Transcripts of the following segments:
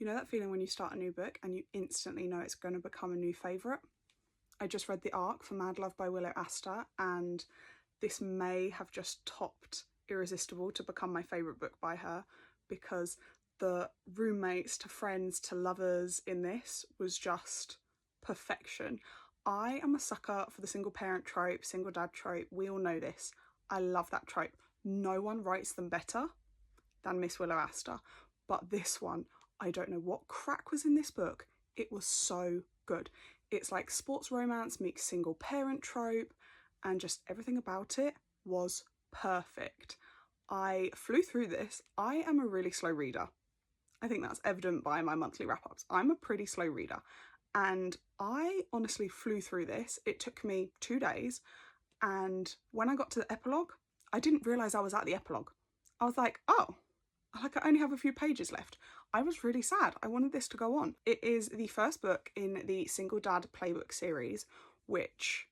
You know that feeling when you start a new book and you instantly know it's going to become a new favourite? I just read the arc for Mad Love by Willow Aster, and this may have just topped 𝗧𝗿𝗀𝗀𝘀 to become my favourite book by her, because the roommates to friends to lovers in this was just perfection. I am a sucker for the single parent trope, single dad trope. We all know this. I love that trope. No one writes them better than Miss Willow Aster. But this one, I don't know what crack was in this book. It was so good. It's like sports romance meets single parent trope, and just everything about it was perfect. I flew through this. I am a really slow reader. I think that's evident by my monthly wrap-ups. I'm a pretty slow reader, and I honestly flew through this. It took me 2 days, and when I got to the epilogue, I didn't realise I was at the epilogue. I was like, oh, like I only have a few pages left. I was really sad. I wanted this to go on. It is the first book in the Single Dad Playbook series, which,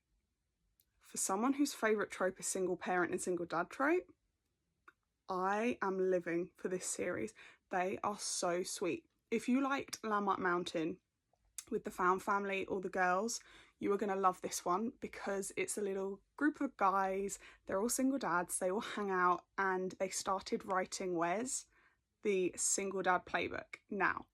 for someone whose favourite trope is single parent and single dad trope, I am living for this series. They are so sweet. If you liked 𝗧𝗿𝗀𝗀𝘀 Mountain with the found family or the girls, you are going to love this one, because it's a little group of guys. They're all single dads. They all hang out, and they started writing 𝗬𝗍, the single dad playbook. Now,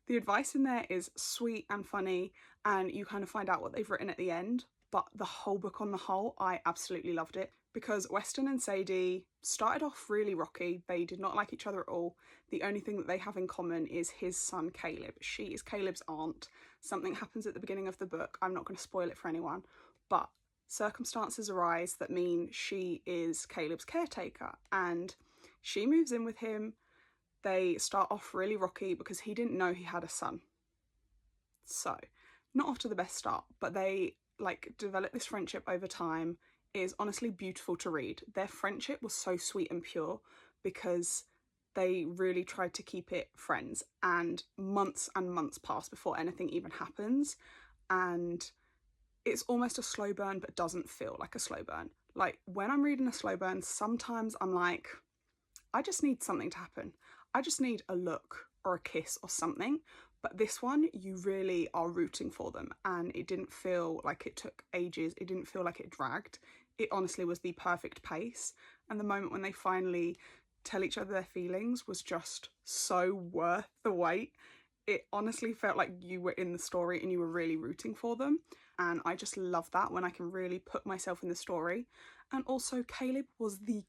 the advice in there is sweet and funny, and you kind of find out what they've written at the end, but the whole book on the whole, I absolutely loved it, because Weston and Sadie started off really rocky. They did not like each other at all. The only thing that they have in common is his son Caleb. She is Caleb's aunt. Something happens at the beginning of the book. I'm not going to spoil it for anyone, but circumstances arise that mean she is Caleb's caretaker, and she moves in with him. They start off really rocky because he didn't know he had a son. So, not off to the best start, but they like develop this friendship over time. It is honestly beautiful to read. Their friendship was so sweet and pure because they really tried to keep it friends, and months pass before anything even happens, and it's almost a slow burn but doesn't feel like a slow burn. Like, when I'm reading a slow burn, sometimes I'm like, I just need something to happen. I just need a look or a kiss or something. But this one, you really are rooting for them, and it didn't feel like it took ages. It didn't feel like it dragged. It honestly was the perfect pace, and the moment when they finally tell each other their feelings was just so worth the wait. It honestly felt like you were in the story and you were really rooting for them, and I just love that when I can really put myself in the story. And also, Caleb was the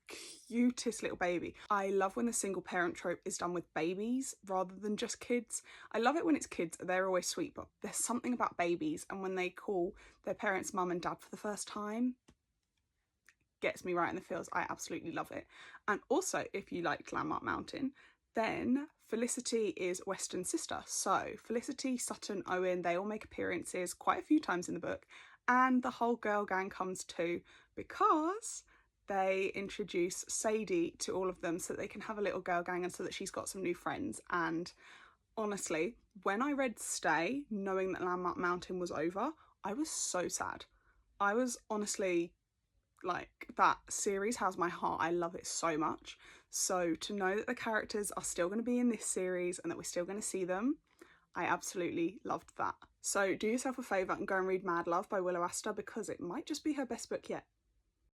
cutest little baby. I love when the single parent trope is done with babies rather than just kids. I love it when it's kids, they're always sweet, but there's something about babies, and when they call their parents mum and dad for the first time, gets me right in the feels. I absolutely love it. And also, if you liked 𝗧𝗍𝗀𝗀𝘀 Mountain, then Felicity is Weston's sister. So Felicity, Sutton, Owen, they all make appearances quite a few times in the book, and the whole girl gang comes too, because they introduce Sadie to all of them so that they can have a little girl gang and so that she's got some new friends. And honestly, when I read Stay, knowing that 𝗧𝗧𝗀𝗀𝗀𝘀 Mountain was over, I was so sad. I was honestly like, that series has my heart. I love it so much. So to know that the characters are still going to be in this series and that we're still going to see them, I absolutely loved that. So do yourself a favour and go and read Mad Love by Willow Aster, because it might just be her best book yet.